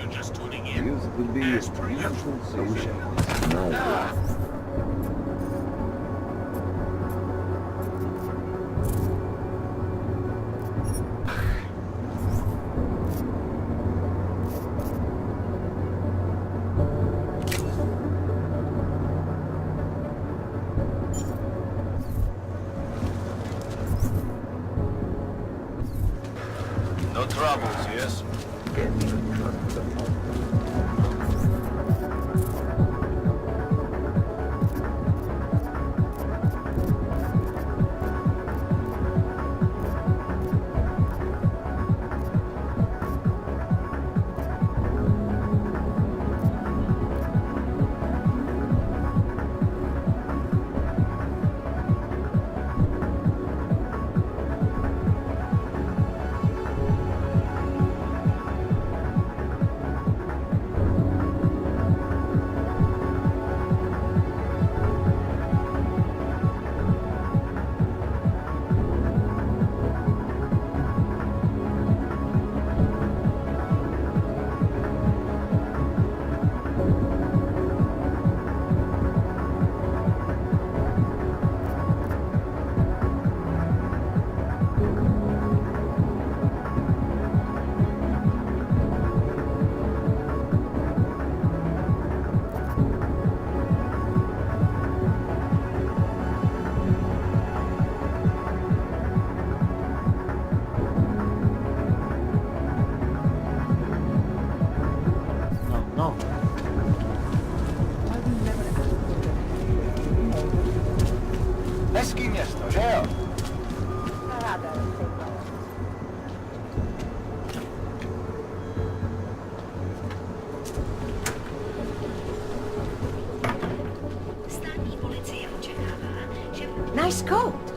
you're just tuning in, Use will be a as per useful usual. solution. No. No troubles, yes? Can't even trust the public. No. Hezký město, že jo? Státní policie očekává, že... Nice coat.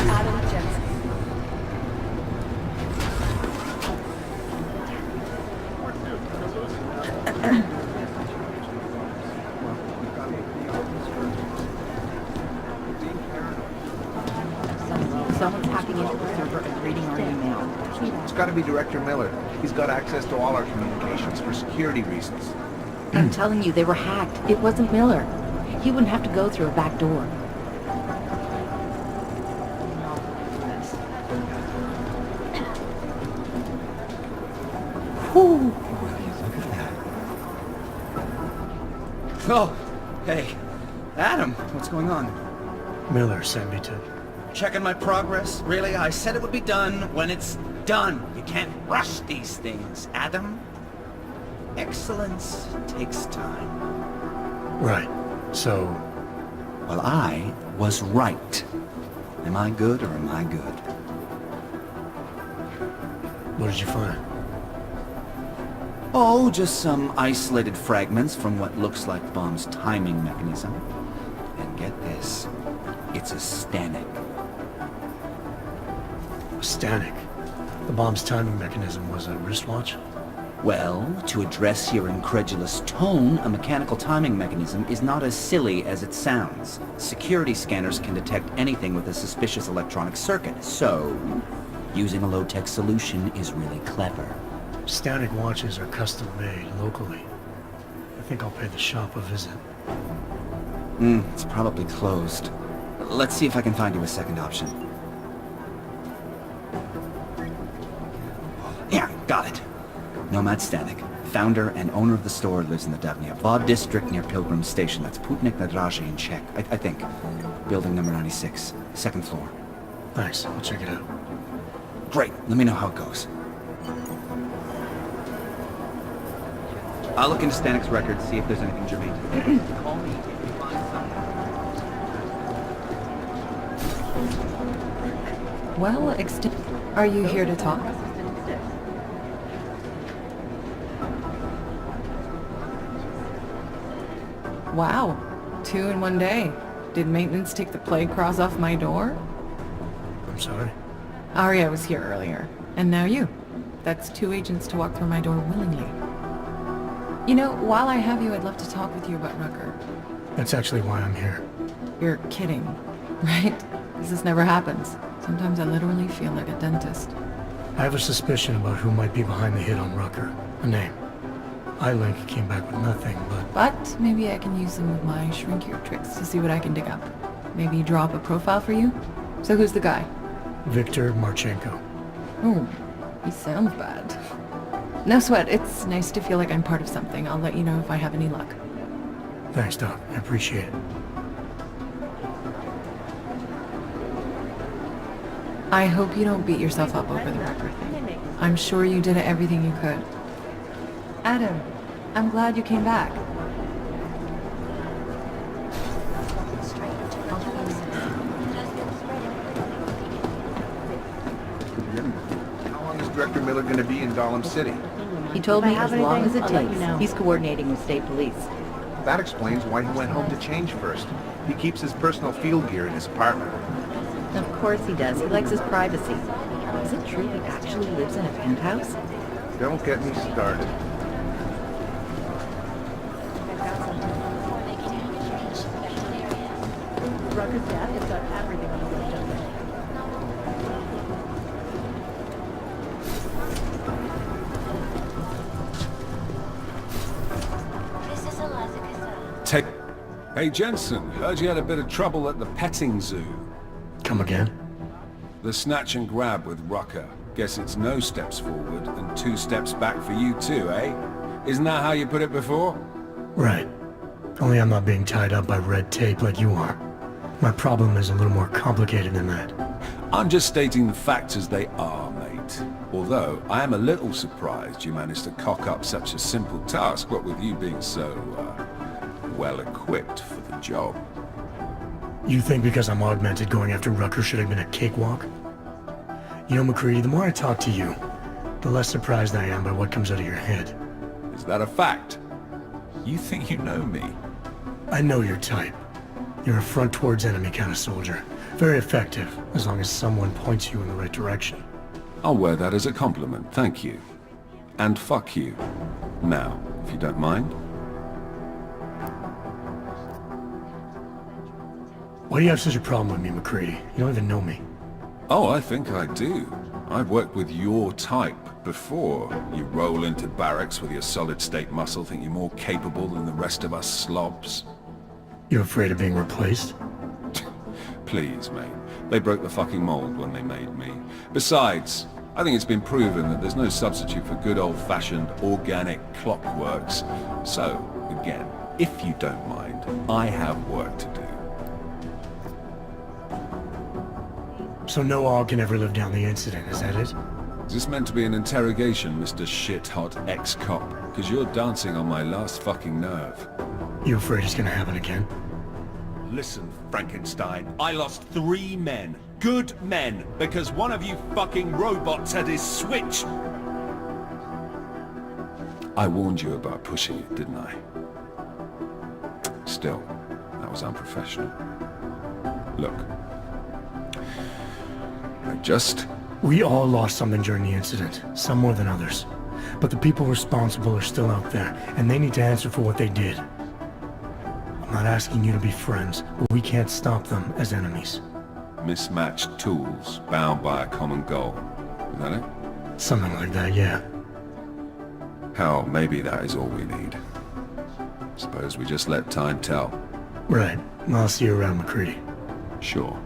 Adam Jensen. Someone's hacking into the server and reading our email. It's got to be Director Miller. He's got access to all our communications for security reasons. I'm telling you, they were hacked. It wasn't Miller. He wouldn't have to go through a back door. Whew. Oh, hey. Adam, what's going on? Miller sent me to... Checking my progress? Really? I said it would be done when it's done. You can't rush these things, Adam. Excellence takes time. Right. So, Well, I was right. Am I good or am I good? what did you find? Oh, just some isolated fragments from what looks like the bomb's timing mechanism. And get this, it's a static. Static. The bomb's timing mechanism was a wristwatch? Well, to address your incredulous tone, a mechanical timing mechanism is not as silly as it sounds. Security scanners can detect anything with a suspicious electronic circuit, so using a low-tech solution is really clever. Static watches are custom made locally. I think I'll pay the shop a visit. It's probably closed. Let's see if I can find you a second option. Yeah, got it. Nomad Static. Founder and owner of the store lives in the Davnia Vod district near Pilgrim Station. That's Putnik Nadraje in Czech, I think. Building number 96, second floor. Thanks, I'll check it out. Great, let me know how it goes. I'll look into Stanic's records, see if there's anything germane to it. Call me if you find something. Well, are you here to talk? Wow. 2 in one day. Did maintenance take the plague cross off my door? I'm sorry. Arya was here earlier. And now you. That's 2 agents to walk through my door willingly. You know, while I have you, I'd love to talk with you about Rucker. That's actually why I'm here. You're kidding, right? This never happens. Sometimes I literally feel like a dentist. I have a suspicion about who might be behind the hit on Rucker. A name. iLink came back with nothing, but... But maybe I can use some of my shrink-your tricks to see what I can dig up. Maybe draw up a profile for you? So who's the guy? Viktor Marchenko. Oh, he sounds bad. No sweat, it's nice to feel like I'm part of something. I'll let you know if I have any luck. Thanks, Doc. I appreciate it. I hope you don't beat yourself up over the Rucker thing. I'm sure you did everything you could. Adam, I'm glad you came back. How long is Director Miller going to be in Gotham City? He told me as long as it I'll let you takes. know. He's coordinating with state police. That explains why he went home to change first. He keeps his personal field gear in his apartment. Of course he does. He likes his privacy. Is it true he actually lives in a penthouse? Don't get me started. Rucker's dad has got everything on the list, doesn't he? Take... Hey, Jensen, heard you had a bit of trouble at the petting zoo. Come again? The snatch and grab with Rucker. Guess it's no steps forward and 2 steps back for you too, eh? Isn't that how you put it before? Right. Only I'm not being tied up by red tape like you are. My problem is a little more complicated than that. I'm just stating the facts as they are, mate. Although, I am a little surprised you managed to cock up such a simple task, what with you being so, well-equipped for the job. You think because I'm augmented going after Rucker should have been a cakewalk? You know, McCready, the more I talk to you, the less surprised I am by what comes out of your head. Is that a fact? You think you know me? I know your type. You're a front towards enemy kind of soldier. Very effective, as long as someone points you in the right direction. I'll wear that as a compliment, thank you. And fuck you. Now, if you don't mind. Why do you have such a problem with me, McCready? You don't even know me. Oh, I think I do. I've worked with your type before. You roll into barracks with your solid-state muscle, think you're more capable than the rest of us slobs. You afraid of being replaced? Please, mate. They broke the fucking mold when they made me. Besides, I think it's been proven that there's no substitute for good old-fashioned organic clockworks. So, again, if you don't mind, I have work to do. So no AUG can ever live down the incident, is that it? Is this meant to be an interrogation, Mr. Shit-hot ex-cop? Because you're dancing on my last fucking nerve. You afraid it's gonna happen again? Listen, Frankenstein, I lost 3 men. Good men. Because one of you fucking robots had his switch. I warned you about pushing it, didn't I? Still, that was unprofessional. Look. We all lost something during the incident, some more than others. But the people responsible are still out there, and they need to answer for what they did. I'm not asking you to be friends, but we can't stop them as enemies. Mismatched tools, bound by a common goal. Is that it? Something like that, yeah. Hell, maybe that is all we need. Suppose we just let time tell. Right. I'll see you around, McCready. Sure.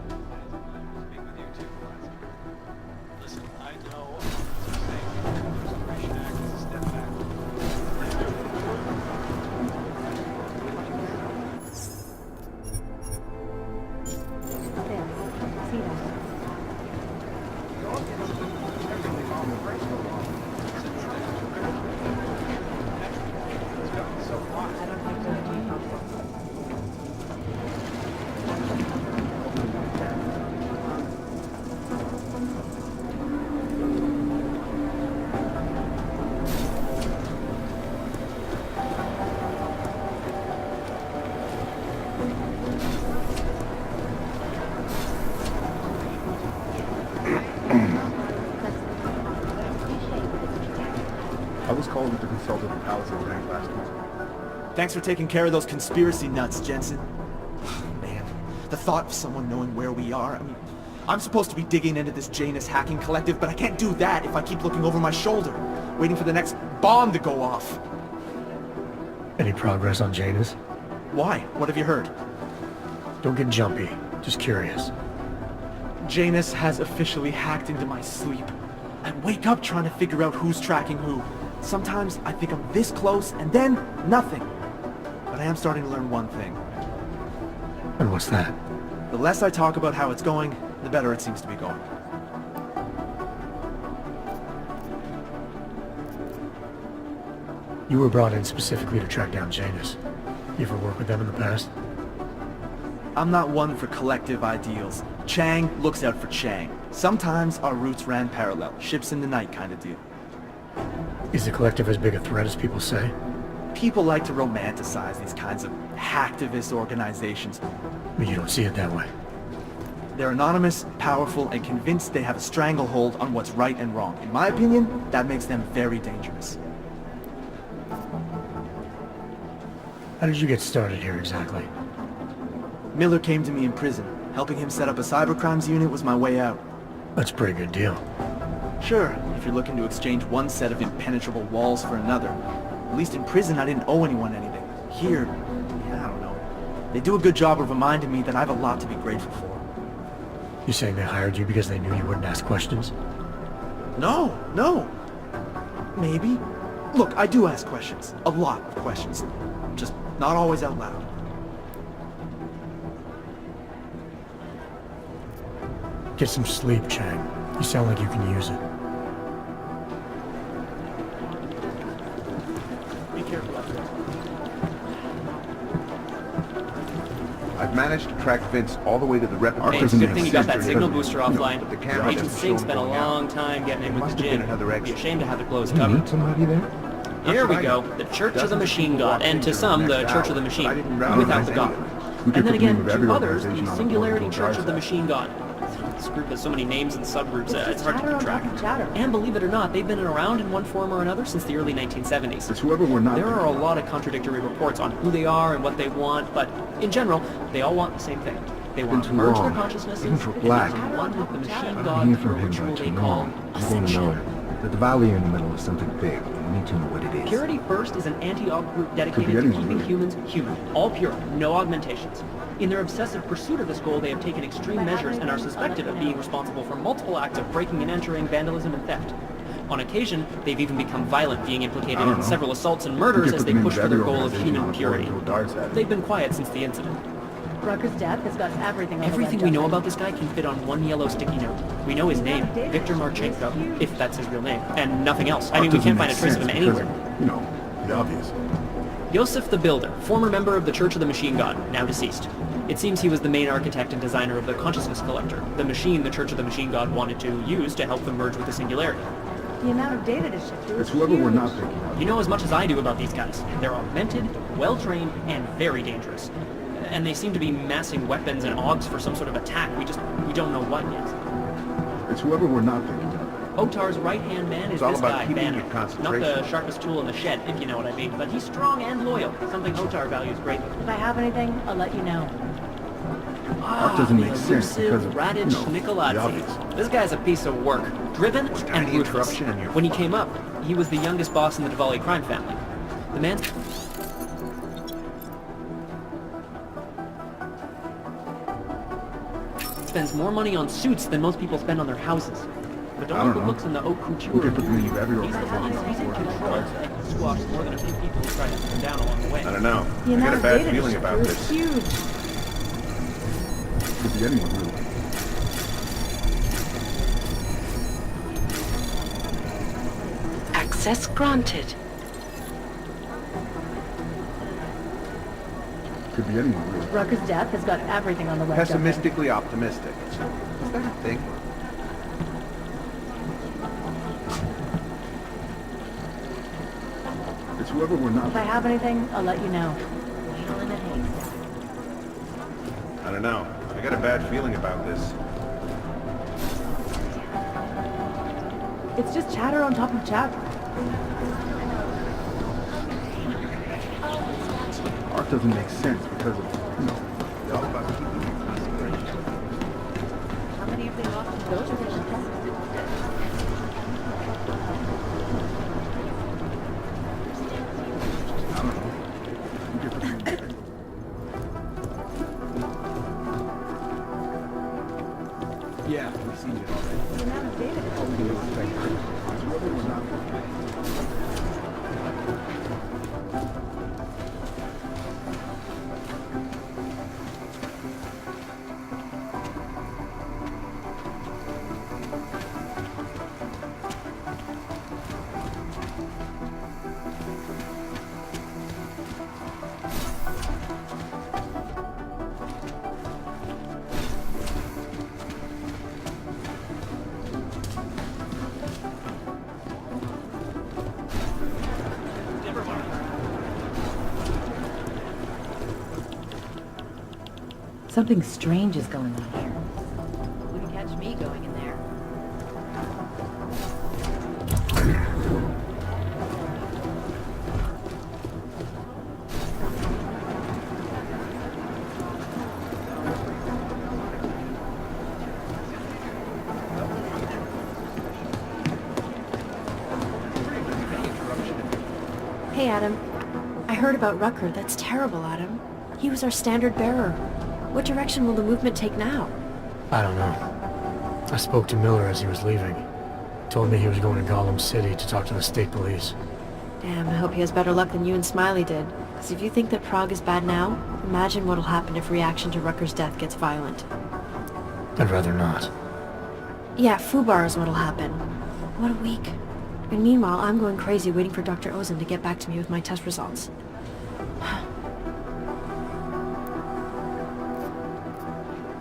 called him to consult with the Palisade Bank last week. Thanks for taking care of those conspiracy nuts, Jensen. Man, the thought of someone knowing where we are, I mean, I'm supposed to be digging into this Janus hacking collective, but I can't do that if I keep looking over my shoulder, waiting for the next bomb to go off. Any progress on Janus? Why? What have you heard? Don't get jumpy. Just curious. Janus has officially hacked into my sleep. I wake up trying to figure out who's tracking who. Sometimes I think I'm this close, and then nothing. But I am starting to learn one thing. And what's that? The less I talk about how it's going, the better it seems to be going. You were brought in specifically to track down Janus. You ever worked with them in the past? I'm not one for collective ideals. Chang looks out for Chang. Sometimes our routes ran parallel, ships in the night kind of deal. Is the collective as big a threat as people say? People like to romanticize these kinds of hacktivist organizations. But you don't see it that way. They're anonymous, powerful, and convinced they have a stranglehold on what's right and wrong. In my opinion, that makes them very dangerous. How did you get started here exactly? Miller came to me in prison. Helping him set up a cybercrimes unit was my way out. That's a pretty good deal. Sure, if you're looking to exchange one set of impenetrable walls for another. At least in prison I didn't owe anyone anything. Here, yeah, I don't know. They do a good job of reminding me that I have a lot to be grateful for. You saying they hired you because they knew you wouldn't ask questions? No. Maybe. Look, I do ask questions. A lot of questions. Just not always out loud. Get some sleep, Chang. You sound like you can use it. Be careful out there. I've managed to track Vince all the way to the replica. Hey, it's a good thing you got that signal booster But the offline. camera Agent doesn't Singh show spent a him going out. long time getting in with Must the have been gym. another Be exit. ashamed to have it closed You cover. need somebody there? Here we go. The Church of the Machine God, and to some, the Church of the Machine, without the God. And then again, to others, the Singularity Church of the Machine God. This group has so many names and subgroups, it's hard to keep track. And believe it or not, they've been around in one form or another since the early 1970s. It's whoever we're not. There are a lot of contradictory reports on who they are and what they want, but in general, they all want the same thing. They want to too merge long. their consciousnesses Even for and Black. become one with the machine I've god been here through from a him ritual by they too call long. I want to ascension. know that the valley in the middle is something big. We need to know what it is. Purity First is an anti-aug group Could dedicated be to anyone, keeping really. humans human. All pure, no augmentations. In their obsessive pursuit of this goal, they have taken extreme measures and are suspected of being responsible for multiple acts of breaking and entering, vandalism, and theft. On occasion, they've even become violent, being implicated I don't in know. several assaults and We murders could as put they them push into for their every goal of organization human on a board purity. and throw darts at it. They've been quiet since the incident. Rucker's death has got everything on Everything the we web know document. about this guy can fit on one yellow sticky note. We know his name, Viktor Marchenko, if that's his real name, and nothing else. I mean, we can't find a trace of him anywhere. You know, the obvious. Yosef the Builder, former member of the Church of the Machine God, now deceased. It seems he was the main architect and designer of the Consciousness Collector, the machine the Church of the Machine God wanted to use to help them merge with the Singularity. The amount of data to shift through It's is whoever we're huge. not thinking of. You know as much as I do about these guys. They're augmented, well-trained, and very dangerous. And they seem to be massing weapons and augs for some sort of attack. We don't know what yet. It's whoever we're not thinking of. Otar's right-hand man is It's all this about guy, keeping Banner. your Not concentration. the sharpest tool in the shed, if you know what I mean, but he's strong and loyal, something Otar values greatly. If I have anything, I'll let you know. Art doesn't make sense because of, Radic you know, the Nikolazzi. obvious. This guy's a piece of work. Driven and Tiny ruthless. interruption and you're When he came up, he was the youngest boss in the Diwali crime family. The man spends more money on suits than most people spend on their houses. But I don't don't look know. looks in the haute couture. We could put them into every He's the organization. he's in control and can squash more than a few people who try to put him down along the way. I don't know. The I amount got a of bad data to feeling shift about through this. is huge. Could be anyone, really. Access granted. Could be anyone, really. Rucker's death has got everything on the web document. Pessimistically optimistic. Is that a thing? It's whoever we're not If I thinking have anything, I'll let you know. Needle in a haystack. I don't know. I got a bad feeling about this. It's just chatter on top of chatter. doesn't make sense because of, you know, it's all about keeping your concentration. How many have they lost in doses? Yeah, we've seen it already. The amount of data All we can do is stay free. Whether we're not Something strange is going on here. Wouldn't catch me going in there. Hey, Adam. I heard about Rucker. That's terrible, Adam. He was our standard bearer. What direction will the movement take now? I don't know. I spoke to Miller as he was leaving. Told me he was going to Gotham City to talk to the state police. Damn, I hope he has better luck than you and Smiley did. Because if you think that Prague is bad now, imagine what'll happen if reaction to Rucker's death gets violent. I'd rather not. Yeah, FUBAR is what'll happen. What a week. And meanwhile, I'm going crazy waiting for Dr. Ozen to get back to me with my test results.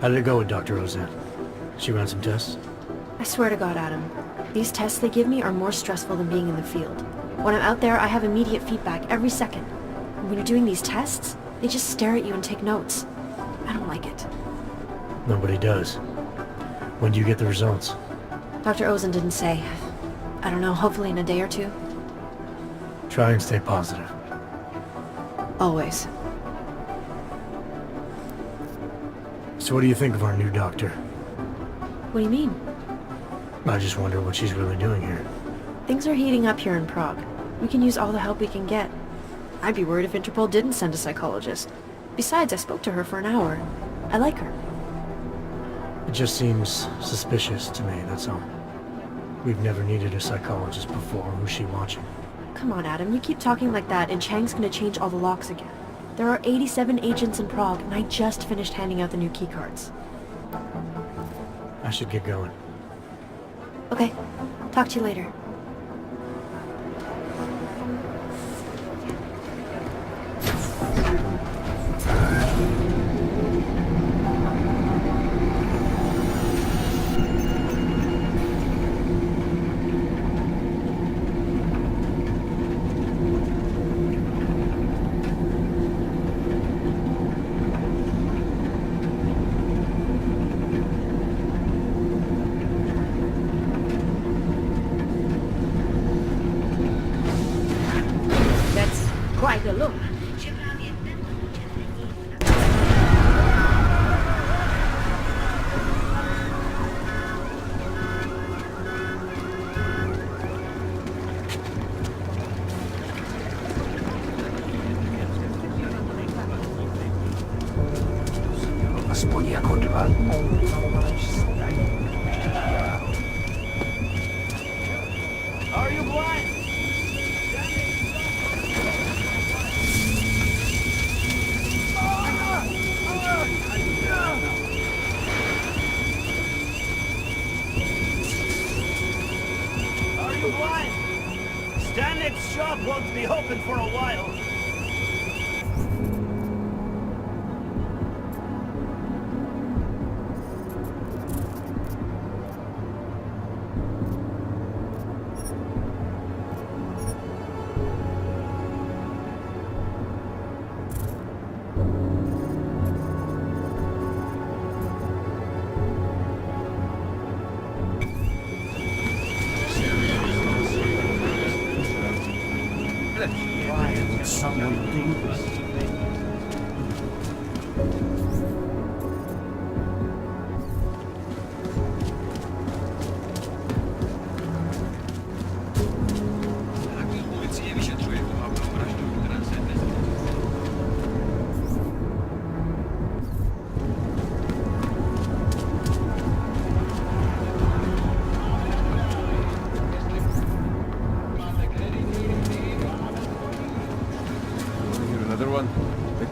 How did it go with Dr. Ozen? She ran some tests? I swear to God, Adam. These tests they give me are more stressful than being in the field. When I'm out there, I have immediate feedback every second. And when you're doing these tests, they just stare at you and take notes. I don't like it. Nobody does. When do you get the results? Dr. Ozen didn't say. I don't know, hopefully in a day or two. Try and stay positive. Always. So what do you think of our new doctor? What do you mean? I just wonder what she's really doing here. Things are heating up here in Prague. We can use all the help we can get. I'd be worried if Interpol didn't send a psychologist. Besides, I spoke to her for an hour. I like her. It just seems suspicious to me, that's all. We've never needed a psychologist before. Who's she watching? Come on, Adam. You keep talking like that, and Chang's gonna change all the locks again. There are 87 agents in Prague, and I just finished handing out the new keycards. I should get going. Okay. Talk to you later. Quite a look. Are you blind? Are you blind? Stanley's shop won't be open for a while. Why would someone do this?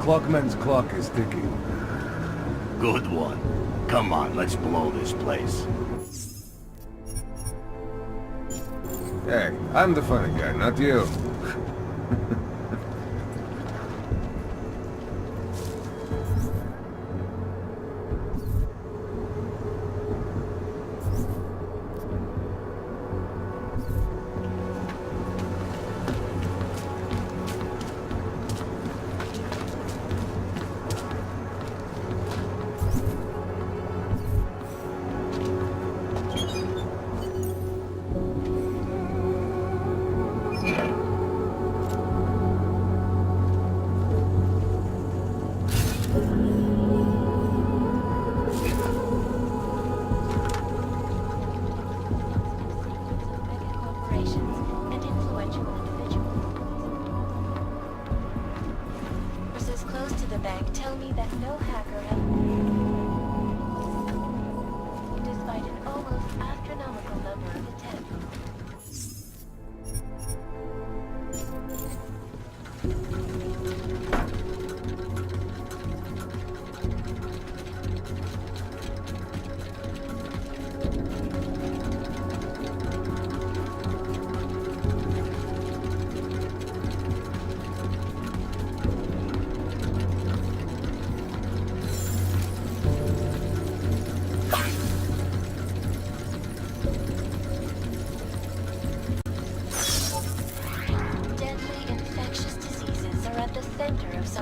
Clockman's clock is ticking. Good one. Come on, let's blow this place. Hey, I'm the funny guy, not you.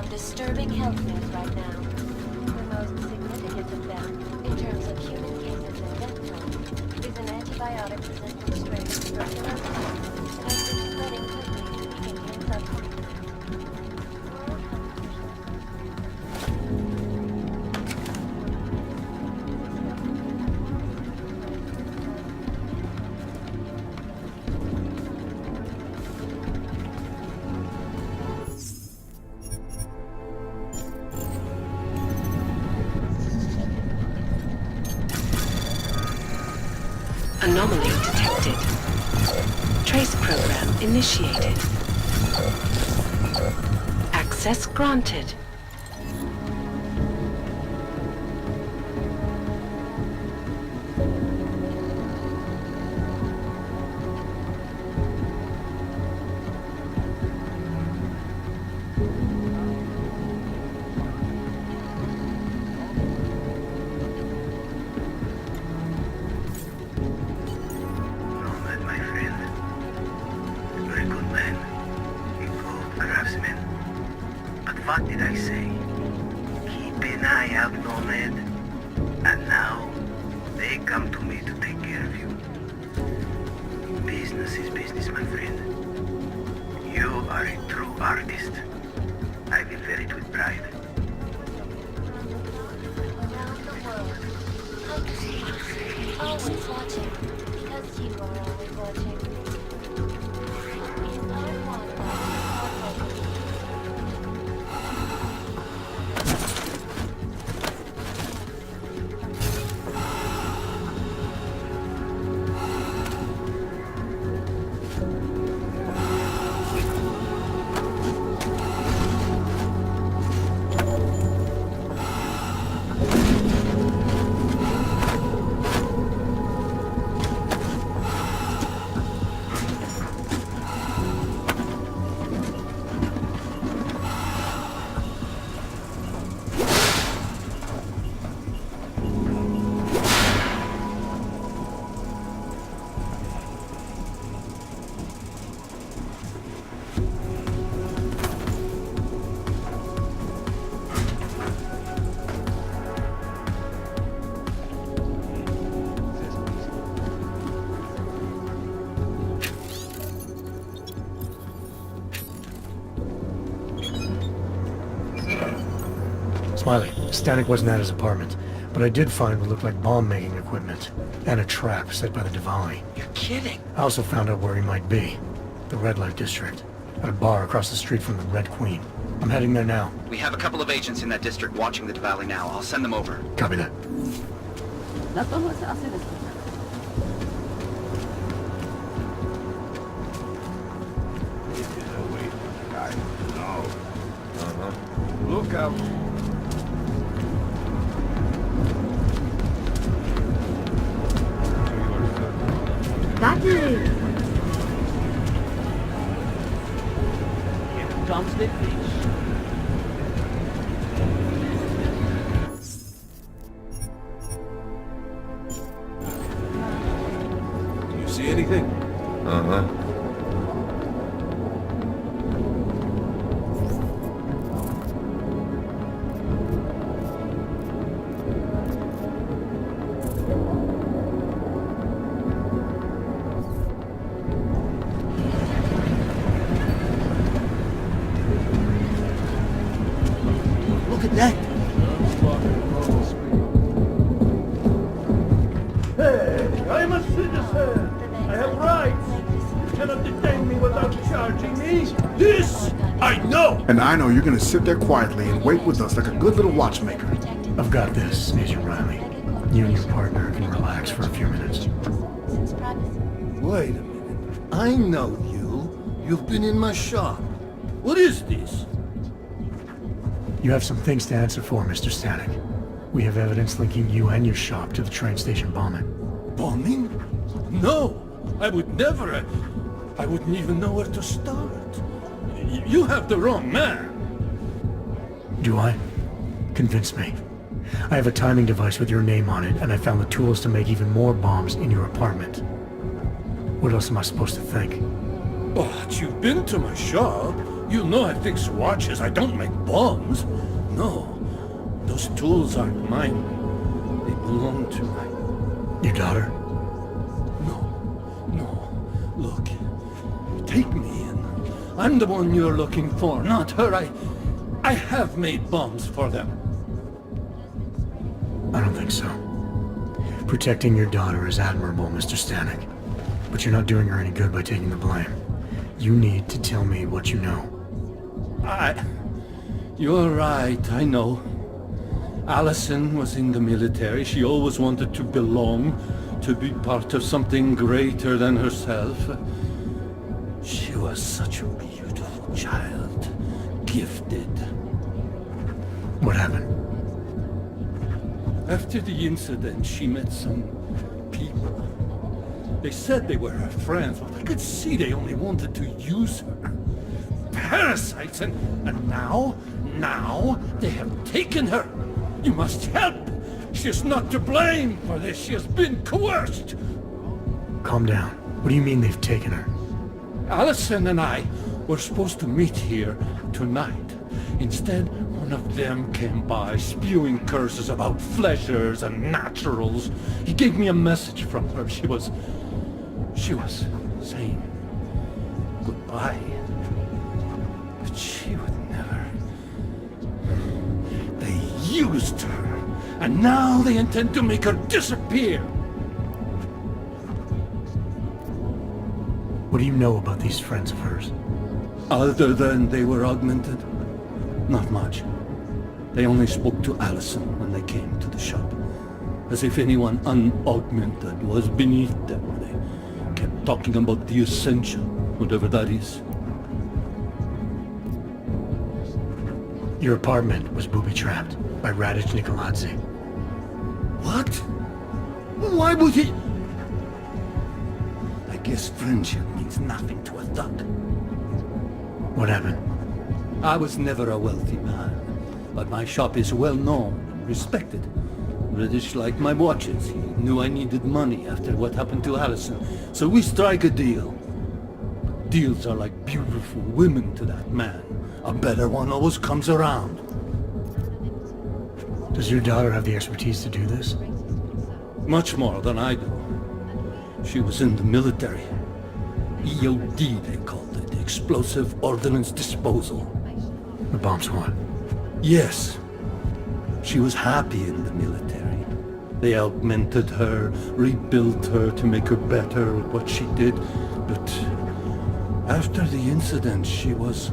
Disturbing health news right now. The most significant of them, in terms of human cases and death toll, is an antibiotic-resistant strain of tuberculosis that has been spreading quickly to the Indian subcontinent. Anomaly detected. Trace program initiated. Access granted. What did I say? Keep an eye out, Nomad. And now, they come to me to take care of you. Business is business, my friend. You are a true artist. I will wear it with pride. Around the world, always watching, because you are always watching. In our water, Smiley, Stanek wasn't at his apartment, but I did find what looked like bomb-making equipment, and a trap set by the Diwali. You're kidding. I also found out where he might be. The Red Light District. At a bar across the street from the Red Queen. I'm heading there now. We have a couple of agents in that district watching the Diwali now. I'll send them over. Copy that. Look out. Got it! Here comes the fish. Do you see anything? Uh-huh. Look at that! Hey, I'm a citizen! I have rights! You cannot detain me without charging me! This I know! And I know you're gonna sit there quietly and wait with us like a good little watchmaker. I've got this, Agent Riley. You and your partner can relax for a few minutes. Wait a minute. I know you. You've been in my shop. What is this? You have some things to answer for, Mr. Stanek. We have evidence linking you and your shop to the train station bombing. Bombing? No! I would never. I wouldn't even know where to start. You have the wrong man. Do I? Convince me. I have a timing device with your name on it, and I found the tools to make even more bombs in your apartment. What else am I supposed to think? But you've been to my shop. You know I fix watches. I don't make bombs. No. Those tools aren't mine. They belong to my... Your daughter? No. Look. Take me in. I'm the one you're looking for, not her. I have made bombs for them. I don't think so. Protecting your daughter is admirable, Mr. Stanek. But you're not doing her any good by taking the blame. You need to tell me what you know. You're right, I know. Allison was in the military. She always wanted to belong, to be part of something greater than herself. She was such a beautiful child. Gifted. What happened? After the incident, she met some people. They said they were her friends, but I could see they only wanted to use her. Parasites, and now they have taken her. You must help. She is not to blame for this. She has been coerced. Calm down. What do you mean they've taken her? Allison and I were supposed to meet here tonight. Instead, one of them came by, spewing curses about fleshers and naturals. He gave me a message from her. She was saying goodbye. But she would never. They used her, and now they intend to make her disappear. What do you know about these friends of hers? Other than they were augmented? Not much. They only spoke to Allison when they came to the shop. As if anyone unaugmented was beneath them. They kept talking about the essential, whatever that is. Your apartment was booby-trapped by Radic Nikoladze. What? Why would he? I guess friendship means nothing to a thug. What happened? I was never a wealthy man, but my shop is well known and respected. British like my watches. He knew I needed money after what happened to Allison, so we strike a deal. Deals are like beautiful women to that man. A better one always comes around. Does your daughter have the expertise to do this? Much more than I do. She was in the military. EOD, they called it. Explosive Ordnance Disposal. The bomb squad? Yes. She was happy in the military. They augmented her, rebuilt her to make her better at what she did. But after the incident, she was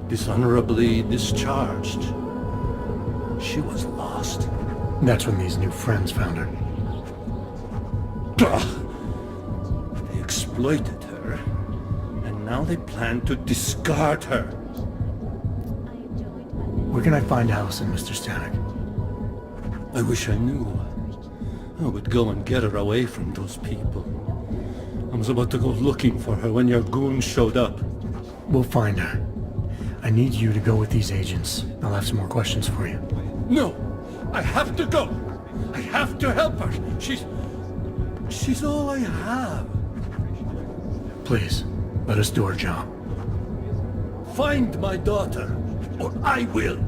dishonorably discharged. She was lost. That's when these new friends found her. They exploited her, and now they plan to discard her. Where can I find Allison, Mr. Stanek? I wish I knew. I would go and get her away from those people. I was about to go looking for her when your goons showed up. We'll find her. I need you to go with these agents. I'll have some more questions for you. No! I have to go! I have to help her! She's all I have. Please, let us do our job. Find my daughter, or I will!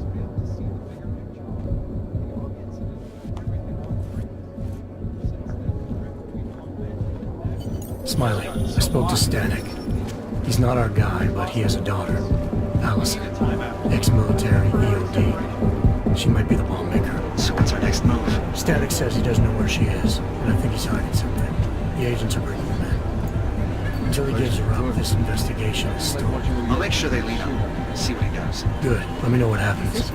Smiley, I spoke to Stanek. He's not our guy, but he has a daughter. Allison. Ex-military, EOD. She might be the bomb maker. So what's our next move? Stanek says he doesn't know where she is, and I think he's hiding something. The agents are bringing him in. Until he gives her up, this investigation is stalled. I'll make sure they lead him. See what he does. Good. Let me know what happens.